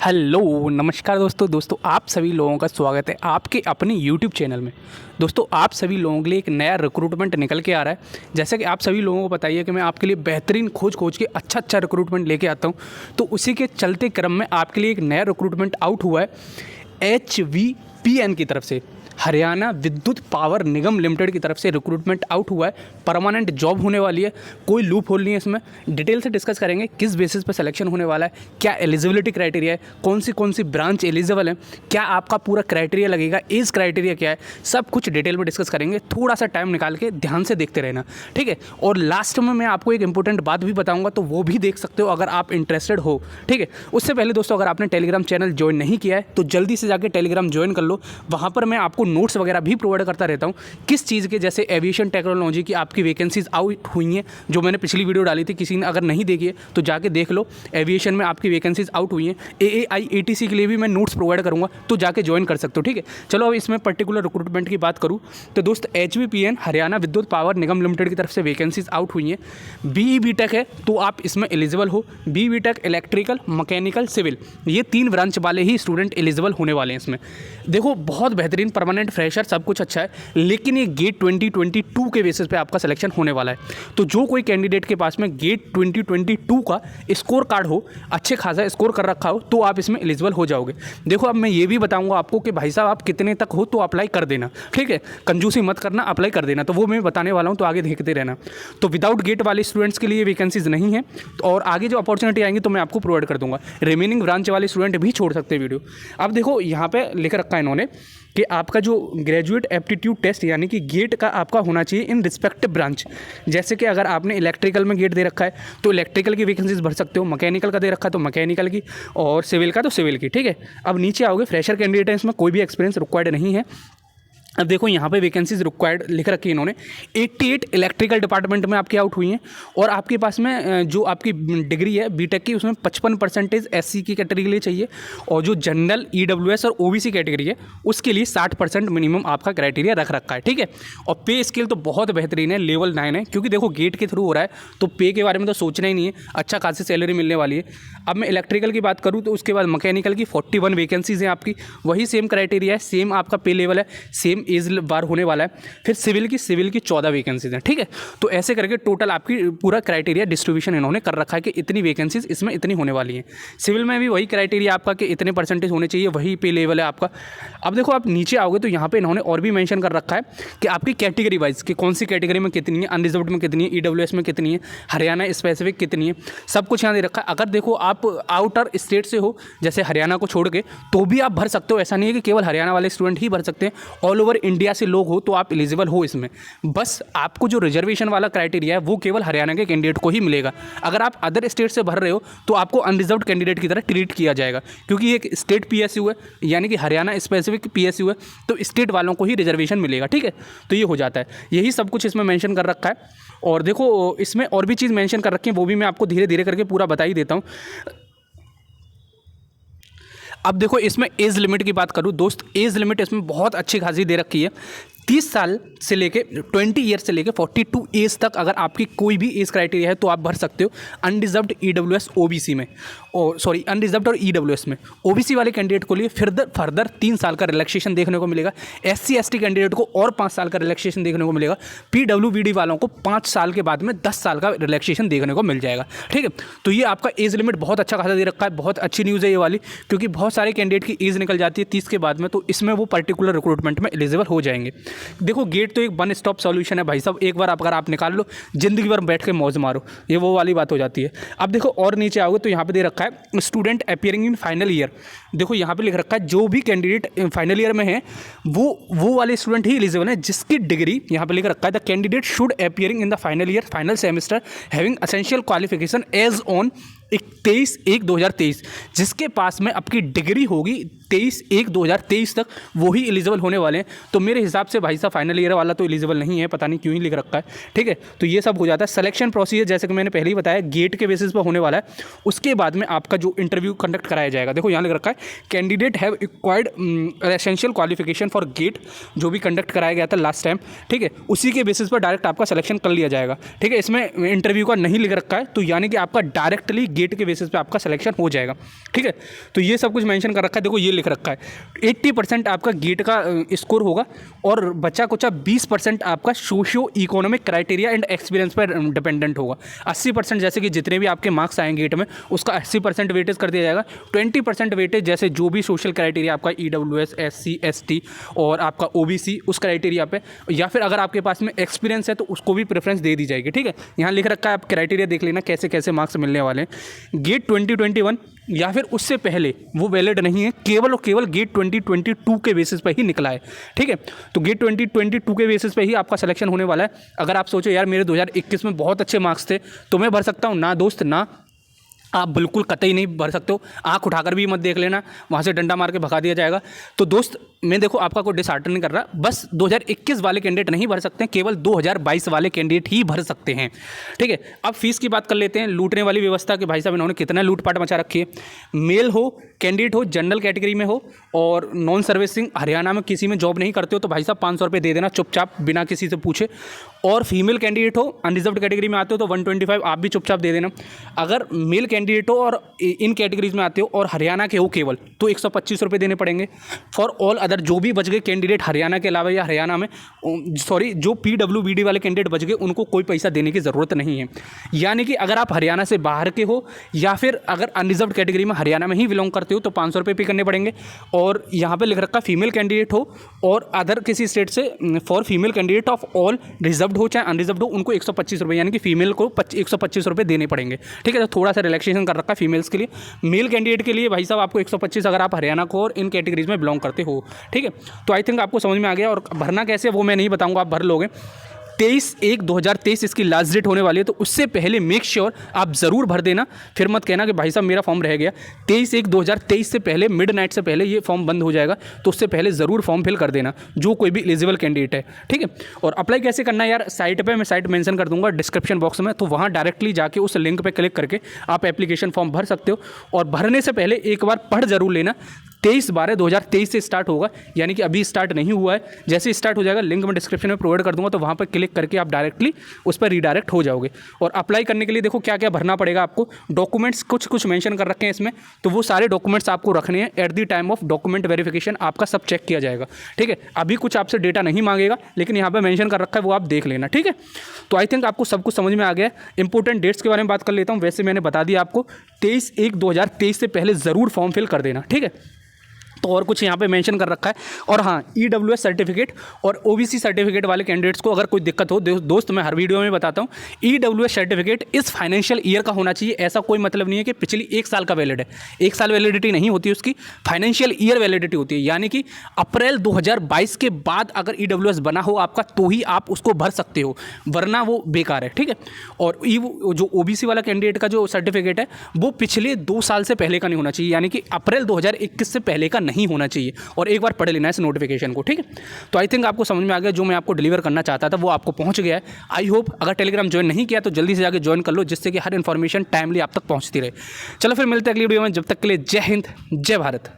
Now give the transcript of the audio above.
Hello नमस्कार दोस्तों आप सभी लोगों का स्वागत है आपके अपने यूट्यूब चैनल में। दोस्तों आप सभी लोगों के लिए एक नया रिक्रूटमेंट निकल के आ रहा है। जैसा कि आप सभी लोगों को पता ही है कि मैं आपके लिए बेहतरीन खोज के अच्छा रिक्रूटमेंट लेके आता हूं, तो उसी के चलते क्रम में आपके लिए एक नया रिक्रूटमेंट आउट हुआ है HVPN की तरफ से। हरियाणा विद्युत पावर निगम लिमिटेड की तरफ से रिक्रूटमेंट आउट हुआ है। परमानेंट जॉब होने वाली है, कोई लूप होल नहीं है इसमें। डिटेल से डिस्कस करेंगे किस बेसिस पर सिलेक्शन होने वाला है, क्या एलिजिबिलिटी क्राइटेरिया है, कौन सी ब्रांच एलिजिबल है, क्या आपका पूरा क्राइटेरिया लगेगा, एज क्राइटेरिया क्या है, सब कुछ डिटेल में डिस्कस करेंगे। थोड़ा सा टाइम निकाल के ध्यान से देखते रहना, ठीक है। और लास्ट में मैं आपको एक इंपॉर्टेंट बात भी बताऊँगा, तो वो भी देख सकते हो अगर आप इंटरेस्टेड हो, ठीक है। उससे पहले दोस्तों अगर आपने टेलीग्राम चैनल ज्वाइन नहीं किया है तो जल्दी से जाकर टेलीग्राम ज्वाइन कर लो। वहाँ पर मैं आपको नोट्स वगैरह भी प्रोवाइड करता रहता हूँ किस चीज़ के, जैसे एविएशन टेक्नोलॉजी की आपकी वैकेंसीज आउट हुई हैं, जो मैंने पिछली वीडियो डाली थी। किसी ने अगर नहीं देखी है तो जाके देख लो, एविएशन में आपकी वैकेंसीज आउट हुई हैं। AAI ATC के लिए भी मैं नोट्स प्रोवाइड करूँगा, तो जाके ज्वाइन कर सकते हो, ठीक है। चलो अब इसमें पर्टिकुलर रिक्रूटमेंट की बात करूँ तो दोस्त HVPN हरियाणा विद्युत पावर निगम लिमिटेड की तरफ से वैकेंसीज आउट हुई हैं। BE BTech है तो आप इसमें एलिजिबल हो। BE BTech electrical, mechanical, civil, ये 3 ब्रांच वाले ही स्टूडेंट एलिजिबल होने वाले हैं इसमें। देखो बहुत बेहतरीन परमानेंट फ्रेशर, सब कुछ अच्छा है, लेकिन ये गेट 2022 के बेसिस पे आपका सिलेक्शन होने वाला है। तो जो कोई कैंडिडेट के पास में गेट 2022 का स्कोर कार्ड हो, अच्छे खासा स्कोर कर रखा हो, तो आप इसमें एलिजिबल हो जाओगे। देखो अब मैं ये भी बताऊंगा आपको कि भाई साहब आप कितने तक हो तो अप्लाई कर देना, ठीक है। कंजूसी मत करना, अप्लाई कर देना, तो वो मैं बताने वाला हूँ, तो आगे देखते रहना। तो विदाउट गेट वाले स्टूडेंट्स के लिए वैकेंसीज नहीं है, और आगे जो अपॉर्चुनिटी आएंगी तो मैं आपको प्रोवाइड कर दूंगा। रिमेनिंग ब्रांच वाले स्टूडेंट भी छोड़ सकते हैं वीडियो। अब देखो यहाँ पे लिख रखा है इन्होंने कि आपका जो ग्रेजुएट एप्टीट्यूड टेस्ट यानी कि गेट का आपका होना चाहिए इन रिस्पेक्टिव ब्रांच। जैसे कि अगर आपने इलेक्ट्रिकल में गेट दे रखा है तो इलेक्ट्रिकल की वैकेंसीज भर सकते हो, मैकेनिकल का दे रखा है तो मैकेनिकल की, और सिविल का तो सिविल की, ठीक है। अब नीचे आओगे, फ्रेशर कैंडिडेट है, इसमें कोई भी एक्सपीरियंस रिक्वायर्ड नहीं है। अब देखो यहाँ पे वैकेंसीज रिक्वायर्ड लिख रखी है इन्होंने। 88 इलेक्ट्रिकल डिपार्टमेंट में आपकी आउट हुई हैं, और आपके पास में जो आपकी डिग्री है BTech की, उसमें 55% SC की कैटेगरी के लिए चाहिए, और जो जनरल EWS और OBC कैटेगरी है उसके लिए 60% मिनिमम आपका क्राइटेरिया रख रखा है, ठीक है। और पे स्केल तो बहुत बेहतरीन है, लेवल 9 है, क्योंकि देखो गेट के थ्रू हो रहा है तो पे के बारे में तो सोचना ही नहीं है, अच्छा खासी सैलरी मिलने वाली है। अब मैं इलेक्ट्रिकल की बात करूँ तो उसके बाद मैकेनिकल की 41 वैकेंसीज हैं आपकी, वही सेम क्राइटेरिया है, सेम आपका पे लेवल है, सेम एज बार होने वाला है। फिर सिविल की 14 वैकेंसीज हैं, ठीक है। तो ऐसे करके टोटल आपकी पूरा क्राइटेरिया डिस्ट्रीब्यूशन इन्होंने कर रखा है कि इतनी वैकेंसीज इसमें इतनी होने वाली हैं। सिविल में भी वही क्राइटेरिया आपका कि इतने परसेंटेज होने चाहिए, वही पे लेवल है आपका। अब देखो आप नीचे आओगे तो यहाँ पे इन्होंने और भी मेंशन कर रखा है कि आपकी कैटेगरी वाइज कि कौन सी कैटेगरी में कितनी है, अनरिजर्व्ड में कितनी है, EWS में कितनी है, हरियाणा स्पेसिफिक कितनी है, सब कुछ यहाँ दे रखा है। अगर देखो आप आउटर स्टेट से हो, जैसे हरियाणा को छोड़ के, तो भी आप भर सकते हो। ऐसा नहीं है कि केवल हरियाणा वाले स्टूडेंट ही भर सकते हैं, ऑल ओवर इंडिया से लोग हो तो आप एलिजिबल हो इसमें। बस आपको जो रिजर्वेशन वाला क्राइटेरिया है वो केवल हरियाणा के कैंडिडेट को ही मिलेगा। अगर आप अदर स्टेट से भर रहे हो तो आपको अनरिजर्व्ड कैंडिडेट की तरह ट्रीट किया जाएगा, क्योंकि ये एक स्टेट PSU है, यानी कि हरियाणा स्पेसिफिक PSU है, तो स्टेट वालों को ही रिजर्वेशन मिलेगा, ठीक है। तो ये हो जाता है, यही सब कुछ इसमें मेंशन कर रखा है। और देखो इसमें और भी चीज़ मेंशन कर रखी है, वो भी मैं आपको धीरे धीरे करके पूरा बता ही देता हूँ। अब देखो इसमें एज लिमिट की बात करूँ दोस्त, एज लिमिट इसमें बहुत अच्छी खासी दे रखी है। 30 साल से लेके 20 ईयर से लेके 42 एज तक अगर आपकी कोई भी एज क्राइटेरिया है तो आप भर सकते हो अनरिजर्व्ड EWS OBC में, और सॉरी अनरिजर्व्ड और EWS में। OBC वाले कैंडिडेट को लिए फर्दर 3 साल का रिलैक्सेशन देखने को मिलेगा। SC ST कैंडिडेट को और 5 साल का रिलैक्सेशन देखने को मिलेगा। PWBD वालों को 5 साल के बाद में 10 साल का रिलैक्सेशन देखने को मिल जाएगा, ठीक है। तो ये आपका एज लिमिट बहुत अच्छा खासा दे रखा है। बहुत अच्छी न्यूज़ है ये वाली, क्योंकि बहुत सारे कैंडिडेट की एज निकल जाती है 30 के बाद में, तो इसमें वो पर्टिकुलर रिक्रूटमेंट में एलिजिबल हो जाएंगे। देखो गेट तो एक वन स्टॉप सॉल्यूशन है भाई साहब, एक बार अगर आप निकाल लो जिंदगी भर बैठ के मौज मारो, ये वो वाली बात हो जाती है। अब देखो और नीचे आओगे तो यहाँ पे दे रखा है student appearing in final year. देखो यहाँ पे लिख रखा है जो भी कैंडिडेट फाइनल ईयर में है वो वाले स्टूडेंट ही एलिजिबल है, जिसकी डिग्री यहाँ पे लिख रखा है the candidate should appearing in the final year final semester having essential qualification as on 23/1/2023। जिसके पास में आपकी डिग्री होगी 23/1/2023 तक, वो ही एलिजिबल होने वाले हैं। तो मेरे हिसाब से भाई साहब फाइनल ईयर वाला तो एलिजिबल नहीं है, पता नहीं क्यों ही लिख रखा है, ठीक है। तो ये सब हो जाता है। सिलेक्शन प्रोसीजर जैसे कि मैंने पहले ही बताया गेट के बेसिस पर होने वाला है। उसके बाद में आपका जो इंटरव्यू कंडक्ट कराया जाएगा, देखो यहाँ लिख रखा है candidate have acquired essential qualification for GATE, जो भी कंडक्ट कराया गया था लास्ट टाइम, ठीक है। उसी के बेसिस पर डायरेक्ट आपका सिलेक्शन कर लिया जाएगा, ठीक है। इसमें इंटरव्यू का नहीं लिख रखा है, तो यानी कि आपका डायरेक्टली गेट के बेसिस पे आपका सिलेक्शन हो जाएगा। ठीक है, तो ये सब कुछ मेंशन कर रखा है। देखो ये लिख रखा है 80% आपका गेट का स्कोर होगा और बचा कुचा 20% आपका socio economic criteria and experience पर डिपेंडेंट होगा। 80% जैसे कि जितने भी आपके मार्क्स आएंगे गेट में उसका 80% वेटेज कर दिया जाएगा। 20% वेटेज जैसे जो भी सोशल क्राइटेरिया आपका EWS SC ST और आपका OBC उस क्राइटेरिया पे, या फिर अगर आपके पास में एक्सपीरियंस है तो उसको भी प्रेफरेंस दे दी जाएगी। ठीक है, यहाँ लिख रखा है, आप क्राइटेरिया देख लेना कैसे कैसे मार्क्स मिलने वाले हैं। गेट 2021 या फिर उससे पहले वो वैलिड नहीं है, केवल और केवल गेट 2022 के बेसिस पे ही निकला है। ठीक है, तो गेट 2022 के बेसिस पे ही आपका सिलेक्शन होने वाला है। अगर आप सोचो यार मेरे 2021 में बहुत अच्छे मार्क्स थे तो मैं भर सकता हूँ, ना दोस्त ना, आप बिल्कुल कतई नहीं भर सकते हो। आँख उठाकर भी मत देख लेना, वहाँ से डंडा मार के भगा दिया जाएगा। तो दोस्त मैं देखो आपका कोई डिसहार्टन नहीं कर रहा, बस 2021 वाले कैंडिडेट नहीं भर सकते हैं, केवल 2022 वाले कैंडिडेट ही भर सकते हैं। ठीक है, अब फीस की बात कर लेते हैं। लूटने वाली व्यवस्था कि भाई साहब इन्होंने कितना लूटपाट मचा रखी है। मेल हो कैंडिडेट हो, जनरल कैटेगरी में हो और नॉन सर्विसिंग हरियाणा में किसी में जॉब नहीं करते हो तो भाई साहब 500 रुपये दे देना चुपचाप बिना किसी से पूछे। और फीमेल कैंडिडेट हो, अनरिजर्व्ड कैटेगरी में आते हो तो 125 आप भी चुपचाप दे देना। अगर मेल कैंडिडेट हो और इन कैटेगरीज में आते हो और हरियाणा के हो केवल तो 125 रुपये देने पड़ेंगे। फॉर ऑल अदर जो भी बच गए कैंडिडेट हरियाणा के अलावा या हरियाणा में जो PWBD वाले कैंडिडेट बच गए उनको कोई पैसा देने की ज़रूरत नहीं है। यानी कि अगर आप हरियाणा से बाहर के हो या फिर अगर अनरिजर्व्ड कैटेगरी में हरियाणा में ही बिलोंग करते हो तो 500 रुपये पे करने पड़ेंगे। और यहाँ पे लिख रखा फीमेल कैंडिडेट हो और अदर किसी स्टेट से for female candidate of all reserved हो चाहे अनरिजर्व्ड हो उनको 125 रुपये, यानी कि फीमेल को 125 रुपये देने पड़ेंगे। ठीक है, तो थोड़ा सा रिलैक्सेशन कर रखा है फीमेल्स के लिए। मेल कैंडिडेट के लिए भाई साहब आपको 125 अगर आप हरियाणा को और इन कैटेगरीज में बिलोंग करते हो। ठीक है, तो आई थिंक आपको समझ में आ गया। और भरना कैसे वो मैं नहीं बताऊंगा, आप भर लोगे। 23/1/2023 इसकी लास्ट डेट होने वाली है, तो उससे पहले मेक श्योर आप ज़रूर भर देना। फिर मत कहना कि भाई साहब मेरा फॉर्म रह गया। 23/1/2023 से पहले मिडनाइट से पहले ये फॉर्म बंद हो जाएगा, तो उससे पहले ज़रूर फॉर्म फिल कर देना जो कोई भी एलिजिबल कैंडिडेट है। ठीक है, और अप्लाई कैसे करना है यार, साइट पर मैं साइट मेंशन कर दूंगा डिस्क्रिप्शन बॉक्स में, तो वहाँ डायरेक्टली जाके उस लिंक पर क्लिक करके आप एप्लीकेशन फॉर्म भर सकते हो। और भरने से पहले एक बार पढ़ जरूर लेना। 23/12/2023 से स्टार्ट होगा, यानी कि अभी स्टार्ट नहीं हुआ है। जैसे स्टार्ट हो जाएगा लिंक मैं डिस्क्रिप्शन में प्रोवाइड कर दूंगा, तो वहाँ पर क्लिक करके आप डायरेक्टली उस पर रीडायरेक्ट हो जाओगे। और अप्लाई करने के लिए देखो क्या क्या भरना पड़ेगा आपको। डॉक्यूमेंट्स कुछ मेंशन कर रखे हैं इसमें, तो वो सारे डॉक्यूमेंट्स आपको रखने हैं। At the time of document verification आपका सब चेक किया जाएगा। ठीक है, अभी कुछ आपसे डेटा नहीं मांगेगा, लेकिन यहाँ पर मेंशन कर रखा है, वो आप देख लेना। ठीक है, तो आई थिंक आपको सब कुछ समझ में आ गया। इंपॉर्टेंट डेट्स के बारे में बात कर लेता हूँ। वैसे मैंने बता दिया आपको 23/1/2023 से पहले ज़रूर फॉर्म फिल कर देना। ठीक है, तो और कुछ यहाँ पे मेंशन कर रखा है। और हाँ, EWS सर्टिफिकेट और OBC सर्टिफिकेट वाले कैंडिडेट्स को अगर कोई दिक्कत हो, दोस्त मैं हर वीडियो में बताता हूँ, EWS सर्टिफिकेट इस फाइनेंशियल ईयर का होना चाहिए। ऐसा कोई मतलब नहीं है कि पिछली 1 साल का वैलिड है। 1 साल वैलिडिटी नहीं होती उसकी, फाइनेंशियल ईयर वैलिडिटी होती है। यानी कि अप्रैल 2022 के बाद अगर EWS बना हो आपका तो ही आप उसको भर सकते हो, वरना वो बेकार है। ठीक है, और जो OBC वाला कैंडिडेट का जो सर्टिफिकेट है वो पिछले 2 साल से पहले का नहीं होना चाहिए, यानी कि अप्रैल 2021 से पहले का नहीं होना चाहिए। और एक बार पढ़ लेना है इस नोटिफिकेशन को। ठीक है, तो आई थिंक आपको समझ में आ गया। जो मैं आपको डिलीवर करना चाहता था वो आपको पहुंच गया है। आई होप अगर टेलीग्राम ज्वाइन नहीं किया तो जल्दी से जाकर ज्वाइन कर लो, जिससे कि हर इन्फॉर्मेशन टाइमली आप तक पहुंचती रहे। चलो फिर मिलते हैं अगली वीडियो में, जब तक के लिए जय हिंद जय भारत।